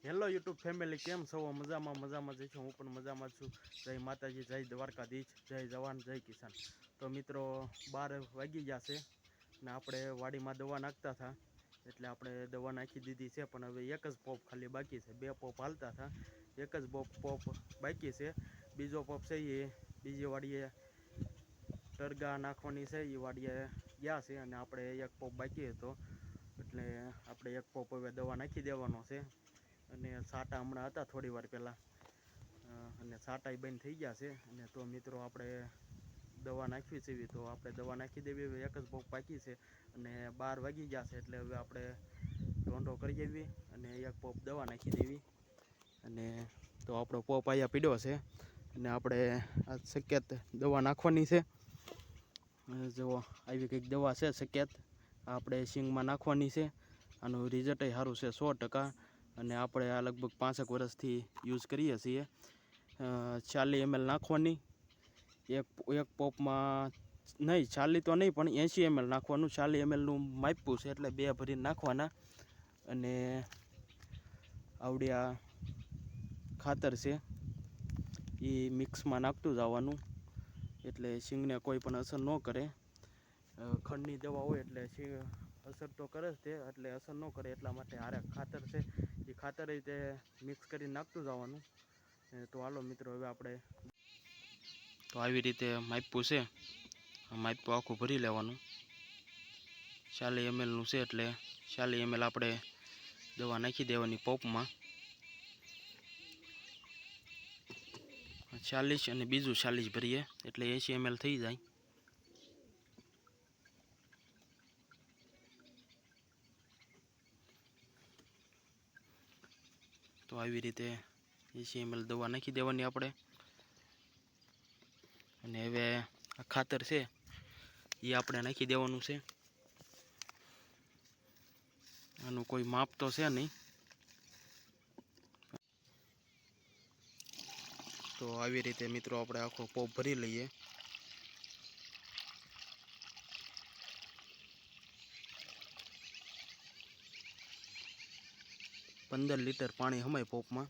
Hello YouTube family, કેમ છો? મજામાં જ છું. હું પણ મજામાં જ છું. જય માતાજી, જય દ્વારકાધીશ, જય જવાન, જય કિસાન. તો મિત્રો 12 વાગી જશે ને આપણે વાડીમાં દવા નાખતા હતા, એટલે આપણે દવા નાખી દીધી છે. પણ હવે એક જ પોપ ખાલી બાકી છે. બે પોપ હાલતા હતા, એક જ પોપ બાકી છે. બીજો પોપ છે એ બીજી વાડીએ ટરગા નાખવાની છે, એ વાડીએ ગયા છે અને આપણે એક પોપ બાકી હતો, એટલે આપણે એક પોપ હવે દવા નાખી દેવાનો છે. અને સાટા હમણાં હતા થોડી વાર પહેલાં, અને સાટા બંધ થઈ ગયા છે. અને તો મિત્રો આપણે દવા નાખવી છે, તો આપણે દવા નાખી દેવી. એક જ પોપ બાકી છે અને 12 વાગી ગયા છે, એટલે હવે આપણે ઢોંઢો કરી દેવી અને એક પોપ દવા નાખી દેવી. અને તો આપણો પોપ અહીંયા પીડ્યો છે અને આપણે આ શક્યત દવા નાખવાની છે. જો આવી કંઈક દવા છે શક્યત, આપણે સિંગમાં નાખવાની છે. આનું રિઝલ્ટ સારું છે 100%. અને આપણે આ લગભગ 5 વર્ષથી યુઝ કરીએ છીએ. 40 ml નાખવાની, એક પોપમાં નહીં 40 તો નહીં, પણ 80 ml નાખવાનું. 40 mlનું માપ્યું છે, એટલે 2 ભરીને નાખવાના. અને આવડિયા ખાતર છે એ મિક્સમાં નાખતું જવાનું, એટલે સિંગને કોઈ પણ અસર ન કરે. ખંડની દવા હોય એટલે અસર તો કરે જ તે, એટલે અસર ન કરે એટલા માટે હારે ખાતર છે એ ખાતર રીતે મિક્સ કરીને નાખતું જવાનું. તો હાલો મિત્રો, હવે આપણે તો આવી રીતે માપ્યું છે, માપ્યું આખું ભરી લેવાનું. 40 mlનું છે, એટલે 40 ml આપણે દવા નાખી દેવાની પોપમાં. 40 અને બીજું 40 ભરીએ એટલે 80 ml થઈ જાય. તો આવી રીતે 80 ml દવા નાખી દેવાની આપણે. અને હવે આ ખાતર છે એ આપણે નાખી દેવાનું છે. આનું કોઈ માપ તો છે નહીં, તો આવી રીતે મિત્રો આપણે આખો પોપ ભરી લઈએ. $15 લીટર પાણી હમાય પોપમાં,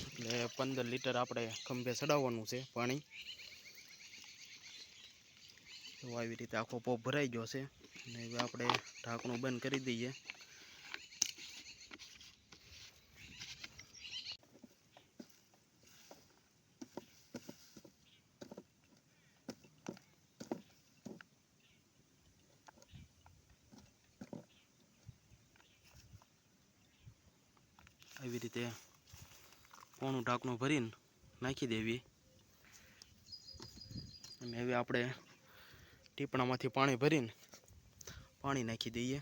એટલે 15 લીટર આપણે ખંભે ચડાવવાનું છે પાણી. તો આવી રીતે આખો પોપ ભરાઈ ગયો છે. અને હવે આપણે ઢાંકણું બંધ કરી દઈએ. આવી રીતે પોણું ઢાંકણું ભરીને નાખી દેવી. અને હવે આપણે ટીપણામાંથી પાણી ભરીને પાણી નાખી દઈએ.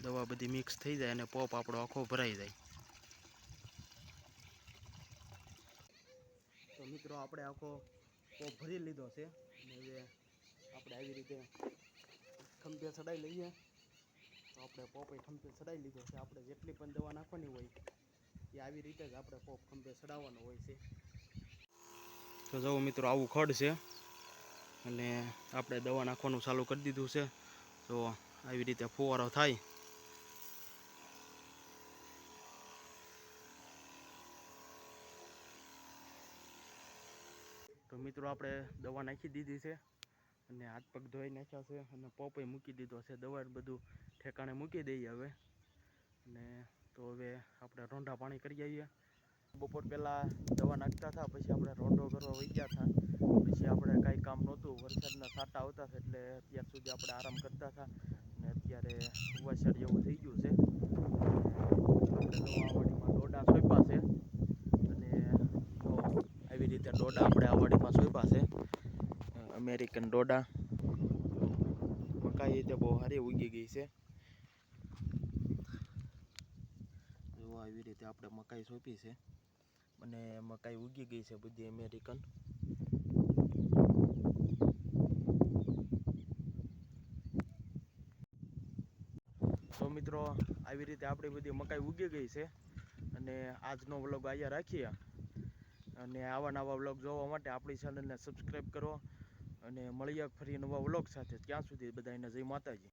દવા બધી મિક્સ થઈ જાય અને પોપ આપણો આખો ભરાઈ જાય. તો મિત્રો આપણે આખો પોપ ભરી લીધો છે. અને હવે આપણે આવી રીતે ખંભે ચડાવી લઈએ. તો આપણે પોપ ખંભે ચડાવી લીધો છે. આપણે જેટલી પણ દવા નાખવાની હોય એ આવી રીતે જ આપણે પોપ ખંભે ચડાવવાનો હોય છે. તો જુઓ મિત્રો, આવું ખડ છે અને આપણે દવા નાખવાનું ચાલુ કરી દીધું છે. તો આવી રીતે ફુવારો થાય. તો મિત્રો આપણે દવા નાખી દીધી છે અને હાથ પગ ધોઈ નાખ્યા છે અને પોપે મૂકી દીધો છે. દવા બધું ઠેકાણે મૂકી દઈએ હવે. અને તો હવે આપણે રોંઢા પાણી કરી આવીએ. બપોર પહેલાં દવા નાખતા હતા, પછી આપણે રોંઢો કરવા વહી ગયા હતા. પછી આપણે કાંઈ કામ નહોતું, વરસાદના છાંટા આવતા હતા, એટલે અત્યાર સુધી આપણે આરામ કરતા હતા. અને અત્યારે વરસાદ જેવું થઈ ગયું છે. આપણે દવાવાળીમાં દોડા સોંપ્યા છે અને તો આવી રીતે દોડા આપણે આ વાડીમાં સોંપ્યા છે, અમેરિકન દોડા. મકાઈ તે બહુ સારી ઉગી ગઈ છે. આવી રીતે આપણે મકાઈ સોંપી છે અને મકાઈ ઉગી ગઈ છે બધી અમેરિકન. તો મિત્રો આવી રીતે આપણી બધી મકાઈ ઉગી ગઈ છે. અને આજનો વ્લોગ અહીંયા રાખીએ. અને આવા નવા વ્લોગ જોવા માટે આપણી ચેનલને સબસ્ક્રાઈબ કરો અને મળીએ ફરી નવા વ્લોગ સાથે. ત્યાં સુધી બધાને જય માતાજી.